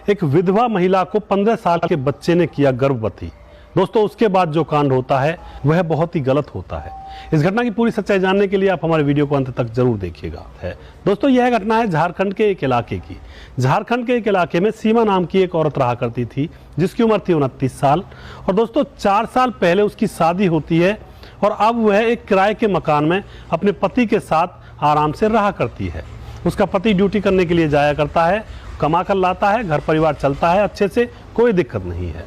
एक विधवा महिला को 15 साल के बच्चे ने किया गर्भवती। दोस्तों उसके बाद जो कांड होता है वह बहुत ही गलत होता है। इस घटना की पूरी सच्चाई जानने के लिए आप हमारे वीडियो को अंत तक जरूर देखिएगा। दोस्तों यह घटना है झारखंड के एक इलाके की। झारखंड के एक इलाके में सीमा नाम की एक औरत रहा करती थी जिसकी उम्र थी 29 साल। और दोस्तों 4 साल पहले उसकी शादी होती है और अब वह एक किराए के मकान में अपने पति के साथ आराम से रहा करती है। उसका पति ड्यूटी करने के लिए जाया करता है, कमा कर लाता है, घर परिवार चलता है अच्छे से, कोई दिक्कत नहीं है।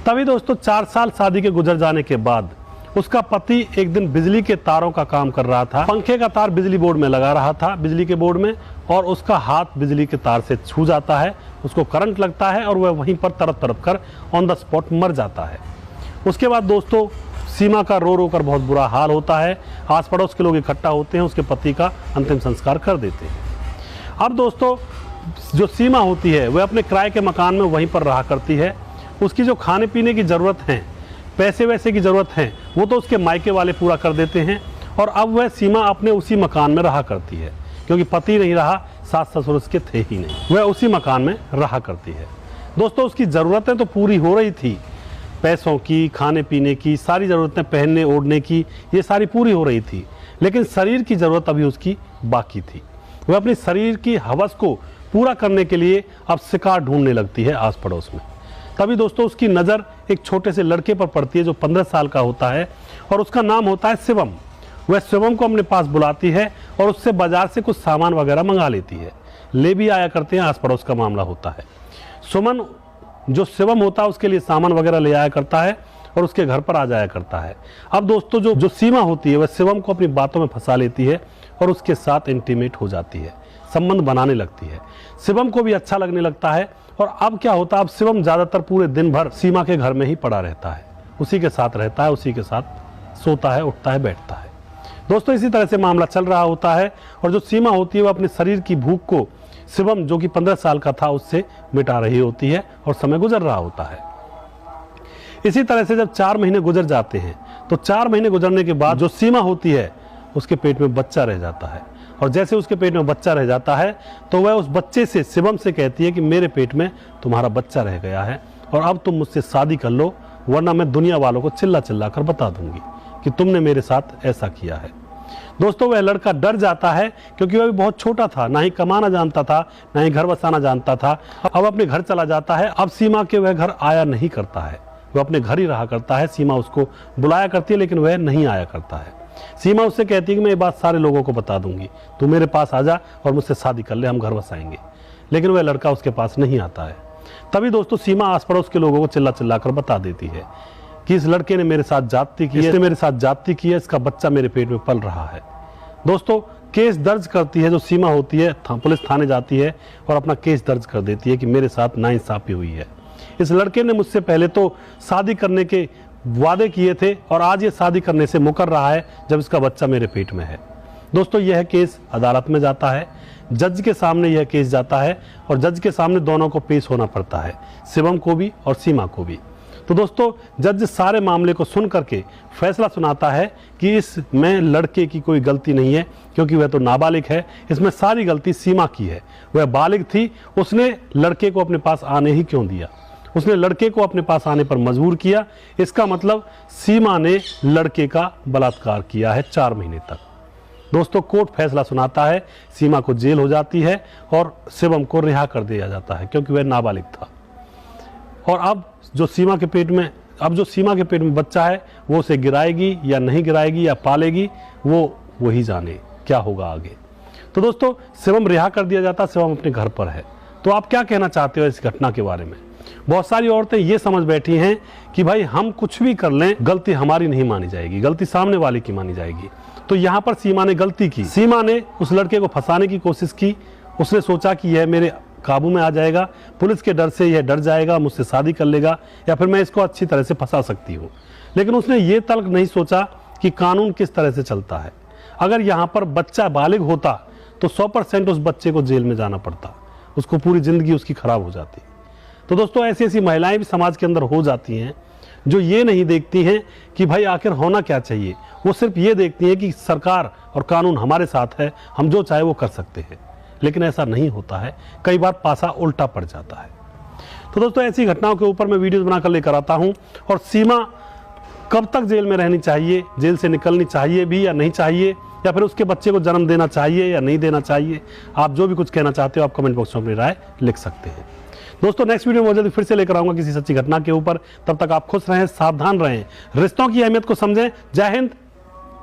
तभी दोस्तों 4 साल शादी के गुजर जाने के बाद उसका पति एक दिन बिजली के तारों का काम कर रहा था। पंखे का तार बिजली बोर्ड में लगा रहा था, बिजली के बोर्ड में, और उसका हाथ बिजली के तार से छू जाता है, उसको करंट लगता है और वह वहीं पर तड़प कर ऑन द स्पॉट मर जाता है। उसके बाद दोस्तों सीमा का रो रो कर बहुत बुरा हाल होता है। आस पड़ोस के लोग इकट्ठा होते हैं, उसके पति का अंतिम संस्कार कर देते हैं। अब दोस्तों जो सीमा होती है वह अपने किराए के मकान में वहीं पर रहा करती है। उसकी जो खाने पीने की ज़रूरत है, पैसे वैसे की ज़रूरत है, वो तो उसके मायके वाले पूरा कर देते हैं। और अब वह सीमा अपने उसी मकान में रहा करती है, क्योंकि पति नहीं रहा, सास ससुर उसके थे ही नहीं, वह उसी मकान में रहा करती है। दोस्तों उसकी ज़रूरतें तो पूरी हो रही थी, पैसों की, खाने पीने की, सारी ज़रूरतें, पहनने ओढ़ने की, ये सारी पूरी हो रही थी, लेकिन शरीर की ज़रूरत अभी उसकी बाकी थी। वह अपनी शरीर की हवस को पूरा करने के लिए अब शिकार ढूंढने लगती है आस पड़ोस में। तभी दोस्तों उसकी नज़र एक छोटे से लड़के पर पड़ती है जो 15 साल का होता है और उसका नाम होता है शिवम। वह शिवम को अपने पास बुलाती है और उससे बाजार से कुछ सामान वगैरह मंगा लेती है, ले भी आया करते हैं, आस पड़ोस का मामला होता है। सुमन जो शिवम होता है उसके लिए सामान वगैरह ले आया करता है और उसके घर पर आ जाया करता है। अब दोस्तों जो सीमा होती है वह शिवम को अपनी बातों में फंसा लेती है और उसके साथ इंटीमेट हो जाती है, संबंध बनाने लगती है। शिवम को भी अच्छा लगने लगता है और अब क्या होता है, अब शिवम ज़्यादातर पूरे दिन भर सीमा के घर में ही पड़ा रहता है, उसी के साथ रहता है, उसी के साथ सोता है, उठता है, बैठता है। दोस्तों इसी तरह से मामला चल रहा होता है और जो सीमा होती है वह अपने शरीर की भूख को शिवम जो कि 15 साल का था उससे मिटा रही होती है और समय गुजर रहा होता है। इसी तरह से जब 4 महीने गुजर जाते हैं तो 4 महीने गुजरने के बाद जो सीमा होती है उसके पेट में बच्चा रह जाता है। और जैसे उसके पेट में बच्चा रह जाता है तो वह उस बच्चे से, शिवम से कहती है कि मेरे पेट में तुम्हारा बच्चा रह गया है और अब तुम मुझसे शादी कर लो, वरना मैं दुनिया वालों को चिल्ला चिल्ला कर बता दूंगी कि तुमने मेरे साथ ऐसा किया है। दोस्तों वह लड़का डर जाता है क्योंकि वह भी बहुत छोटा था, ना ही कमाना जानता था, ना ही घर बसाना जानता था। अब अपने घर चला जाता है। अब सीमा के वह घर आया नहीं करता है, वह अपने घर ही रहा करता है। सीमा उसको बुलाया करती है लेकिन वह नहीं आया करता है। सीमा उससे कहती है कि मैं ये बात सारे लोगों को बता दूंगी, तू मेरे पास आ जा और मुझसे शादी कर ले, हम घर बसाएंगे। लेकिन वह लड़का उसके पास नहीं आता है। तभी दोस्तों सीमा आस पड़ोस के लोगों को चिल्ला चिल्ला कर बता देती है कि इस लड़के ने मेरे साथ जाती की है, इसने मेरे साथ जाती की है, इसका बच्चा मेरे पेट में पल रहा है। दोस्तों केस दर्ज करती है जो सीमा होती है, पुलिस थाने जाती है और अपना केस दर्ज कर देती है कि मेरे साथ नाइंसाफी हुई है। इस लड़के ने मुझसे पहले तो शादी करने के वादे किए थे और आज ये शादी करने से मुकर रहा है जब इसका बच्चा मेरे पेट में है। दोस्तों यह केस अदालत में जाता है, जज के सामने यह केस जाता है और जज के सामने दोनों को पेश होना पड़ता है, शिवम को भी और सीमा को भी। तो दोस्तों जज सारे मामले को सुन करके फैसला सुनाता है कि इसमें लड़के की कोई गलती नहीं है, क्योंकि वह तो नाबालिग है, इसमें सारी गलती सीमा की है। वह बालिग थी, उसने लड़के को अपने पास आने ही क्यों दिया, उसने लड़के को अपने पास आने पर मजबूर किया। इसका मतलब सीमा ने लड़के का बलात्कार किया है 4 महीने तक। दोस्तों कोर्ट फैसला सुनाता है, सीमा को जेल हो जाती है और शिवम को रिहा कर दिया जाता है क्योंकि वह नाबालिग था। और अब जो सीमा के पेट में बच्चा है वो उसे गिराएगी या नहीं गिराएगी या पालेगी, वो वही जाने क्या होगा आगे। तो दोस्तों शिवम रिहा कर दिया जाता, शिवम अपने घर पर है। तो आप क्या कहना चाहते हो इस घटना के बारे में? बहुत सारी औरतें ये समझ बैठी हैं कि भाई हम कुछ भी कर लें गलती हमारी नहीं मानी जाएगी, गलती सामने वाले की मानी जाएगी। तो यहाँ पर सीमा ने गलती की। सीमा ने उस लड़के को फंसाने की कोशिश की। उसने सोचा कि यह मेरे काबू में आ जाएगा, पुलिस के डर से यह डर जाएगा, मुझसे शादी कर लेगा या फिर मैं इसको अच्छी तरह से फंसा सकती हूँ। लेकिन उसने ये तल्क नहीं सोचा कि कानून किस तरह से चलता है। अगर यहाँ पर बच्चा बालिग होता तो 100% उस बच्चे को जेल में जाना पड़ता, उसको पूरी जिंदगी उसकी खराब हो जाती। तो दोस्तों ऐसी ऐसी महिलाएं भी समाज के अंदर हो जाती हैं जो ये नहीं देखती हैं कि भाई आखिर होना क्या चाहिए। वो सिर्फ ये देखती हैं कि सरकार और कानून हमारे साथ है, हम जो चाहे वो कर सकते हैं। लेकिन ऐसा नहीं होता है, कई बार पासा उल्टा पड़ जाता है। तो दोस्तों ऐसी घटनाओं के ऊपर मैं वीडियोस बनाकर लेकर आता हूं। और सीमा कब तक जेल में रहनी चाहिए, जेल से निकलनी चाहिए भी या नहीं चाहिए, या फिर उसके बच्चे को जन्म देना चाहिए या नहीं देना चाहिए, आप जो भी कुछ कहना चाहते हो आप कमेंट बॉक्स में अपनी राय लिख सकते हैं। दोस्तों नेक्स्ट वीडियो में बहुत जल्दी फिर से लेकर आऊंगा किसी सच्ची घटना के ऊपर। तब तक आप खुश रहें, सावधान रहें, रिश्तों की अहमियत को समझें। जय हिंद,